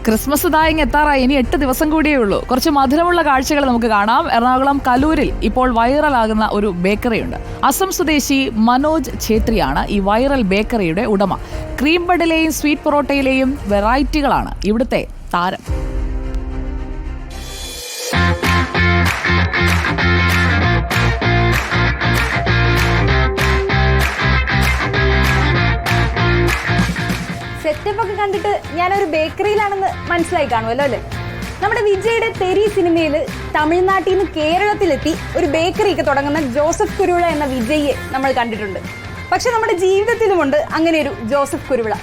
Christmas ഇതായി എത്താറായി. ഇനി 8 ദിവസം കൂടിയേ ഉള്ളൂ. കുറച്ച് മധുരമുള്ള കാഴ്ചകൾ നമുക്ക് കാണാം. എറണാകുളം കലൂരിൽ ഇപ്പോൾ വൈറലാകുന്ന ഒരു ബേക്കറിയുണ്ട്. അസം സ്വദേശി മനോജ് ഛേത്രിയാണ് ഈ വൈറൽ ബേക്കറിയുടെ ഉടമ. ക്രീം ബഡിലെയും സ്വീറ്റ് പൊറോട്ടയിലെയും വെറൈറ്റികളാണ് ഇവിടുത്തെ താരം. സെറ്റപ്പ് ഒക്കെ കണ്ടിട്ട് ഞാനൊരു ബേക്കറിയിലാണെന്ന് മനസ്സിലായി കാണുമല്ലോ അല്ലേ? നമ്മുടെ വിജയുടെ തെരി സിനിമയിൽ തമിഴ്നാട്ടിൽ നിന്ന് കേരളത്തിലെത്തി ഒരു ബേക്കറി ഒക്കെ തുടങ്ങുന്ന ജോസഫ് കുരുവിള എന്ന വിജയെ നമ്മൾ കണ്ടിട്ടുണ്ട്. പക്ഷെ നമ്മുടെ ജീവിതത്തിലുമുണ്ട് അങ്ങനെ ഒരു ജോസഫ് കുരുവിള.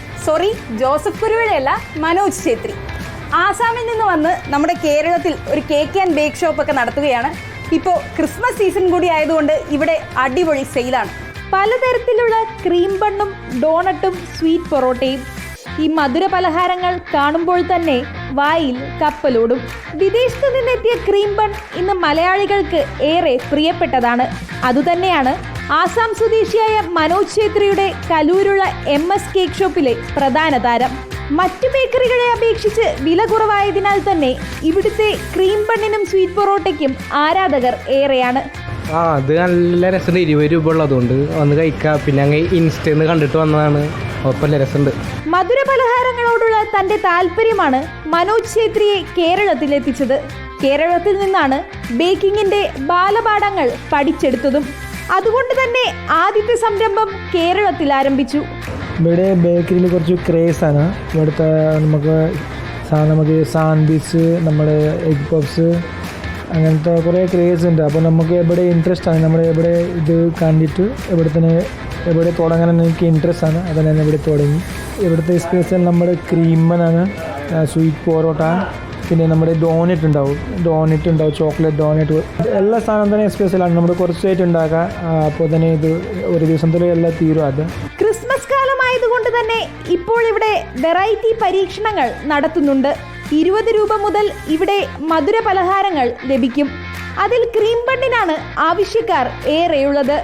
ജോസഫ് കുരുവിളയല്ല, മനോജ് ഛേത്രി. ആസാമിൽ നിന്ന് വന്ന് നമ്മുടെ കേരളത്തിൽ ഒരു കേക്ക് ആൻഡ് ബേക്ക് ഷോപ്പ് ഒക്കെ നടത്തുകയാണ്. ഇപ്പോൾ ക്രിസ്മസ് സീസൺ കൂടി ആയതുകൊണ്ട് ഇവിടെ അടിപൊളി സെയിലാണ്. പലതരത്തിലുള്ള ക്രീം ബണ്ണും ഡോണട്ടും സ്വീറ്റ് പൊറോട്ടയും. ഈ മധുര പലഹാരങ്ങൾ കാണുമ്പോൾ തന്നെ വായിൽ കപ്പലോടും. വിദേശത്ത് നിന്നെത്തിയ ക്രീം ബൺ ഇന്ന് മലയാളികൾക്ക് ഏറെ പ്രിയപ്പെട്ടതാണ്. അതുതന്നെയാണ് ആസാം സ്വദേശിയായ മനോജ് ഛേത്രിയുടെ കലൂരുള്ള MS കേക്ക് ഷോപ്പിലെ പ്രധാന താരം. മറ്റു ബേക്കറികളെ അപേക്ഷിച്ച് വില കുറവായതിനാൽ തന്നെ ഇവിടുത്തെ ക്രീം ബണ്ണിനും സ്വീറ്റ് പൊറോട്ടയ്ക്കും ആരാധകർ ഏറെയാണ്. അത് നല്ല രസമുണ്ട്. 20 രൂപ ഉള്ളതുകൊണ്ട് വന്ന് കഴിക്കാം. പിന്നെ അങ്ങ് ഇൻസ്റ്റന്ന് കണ്ടിട്ട് വന്നതാണ്. ഒപ്പല്ല രസമുണ്ട്. മധുര പലഹാരങ്ങളോടുള്ള തന്റെ താല്പര്യമാണ് മനോജ് ഛേത്രിയെ കേരളത്തിലെത്തിച്ചത്. കേരളത്തിൽ നിന്നാണ് ബേക്കിങ്ങിന്റെ ബാലപാഠങ്ങൾ പഠിച്ചെടുത്തതും. അതുകൊണ്ട് തന്നെ ആദ്യത്തെ സംരംഭം കേരളത്തിൽ ആരംഭിച്ചു. ഇവിടെ ബേക്കറിയിൽ കുറച്ച് ക്രേസാണ്. ഇവിടുത്തെ നമുക്ക് സാൻഡ്വിച്ച്, നമ്മുടെ എഗ് പഫ്സ്, അങ്ങനത്തെ കുറേ ക്രേസ് ഉണ്ട്. അപ്പോൾ നമുക്ക് എവിടെ ഇൻട്രസ്റ്റ് ആണ്, നമ്മൾ എവിടെ ഇത് കണ്ടിട്ട് എവിടെ തുടങ്ങാൻ എനിക്ക് ഇൻട്രസ്റ്റ് ആണ്. അത് ഞാൻ ഇവിടെ തുടങ്ങി. ഇവിടുത്തെ സ്പെഷ്യൽ നമ്മുടെ ക്രീമനാണ്, സ്വീറ്റ് പൊറോട്ട, പിന്നെ നമ്മുടെ ഡോണറ്റ് ഉണ്ടാവും, ചോക്ലേറ്റ് ഡോണറ്റ്, എല്ലാ സാധനം തന്നെ സ്പെഷ്യലാണ്. നമ്മൾ കുറച്ചായിട്ട് ഉണ്ടാക്കാം. അപ്പോൾ തന്നെ ഇത് ഒരു ദിവസത്തിൽ എല്ലാം തീരും. അത് ക്രിസ്മസ് കാലമായതുകൊണ്ട് തന്നെ ഇപ്പോൾ ഇവിടെ വെറൈറ്റി പരീക്ഷണങ്ങൾ നടത്തുന്നുണ്ട്. 20 രൂപ മുതൽ ഇവിടെ മധുര പലഹാരങ്ങൾ ലഭിക്കും. അതിൽ ക്രീം ബണ്ണിനാണ് ആവശ്യക്കാർ ഏറെയുള്ളത്.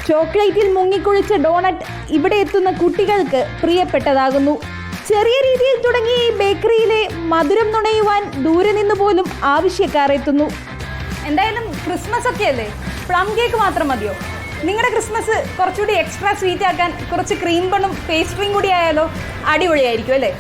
ചോക്ലേറ്റിൽ മുങ്ങിക്കുളിച്ച ഡോണറ്റ് ഇവിടെ എത്തുന്ന കുട്ടികൾക്ക് പ്രിയപ്പെട്ടതാകുന്നു. ചെറിയ രീതിയിൽ തുടങ്ങിയ ഈ ബേക്കറിയിലെ മധുരം നുണയുവാൻ ദൂരെ നിന്ന് പോലും ആവശ്യക്കാർ എത്തുന്നു. എന്തായാലും ക്രിസ്മസ് ഒക്കെ അല്ലേ, പ്ലം കേക്ക് മാത്രം മതിയോ? നിങ്ങളുടെ ക്രിസ്മസ് കുറച്ചുകൂടി എക്സ്ട്രാ സ്വീറ്റ് ആക്കാൻ കുറച്ച് ക്രീം ബണ്ണും പേസ്ട്രിയും കൂടി ആയാലോ? അടിപൊളിയായിരിക്കും അല്ലേ?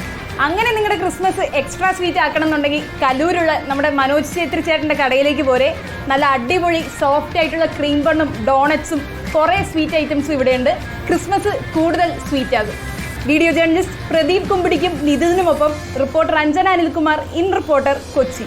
അങ്ങനെ നിങ്ങളുടെ ക്രിസ്മസ് എക്സ്ട്രാ സ്വീറ്റ് ആക്കണം എന്നുണ്ടെങ്കിൽ കലൂരുള്ള നമ്മുടെ മനോജ് ഛേത്രി ചേട്ടൻ്റെ കടയിലേക്ക് പോരെ. നല്ല അടിപൊളി സോഫ്റ്റ് ആയിട്ടുള്ള ക്രീം ബണ്ണും ഡോണറ്റ്സും കുറേ സ്വീറ്റ് ഐറ്റംസും ഇവിടെയുണ്ട്. ക്രിസ്മസ് കൂടുതൽ സ്വീറ്റ് ആകും. വീഡിയോ ജേർണലിസ്റ്റ് പ്രദീപ് കുമ്പിടിക്കും നിതിനുമൊപ്പം reporter Anjana Anilkumar, in reporter, Kochi.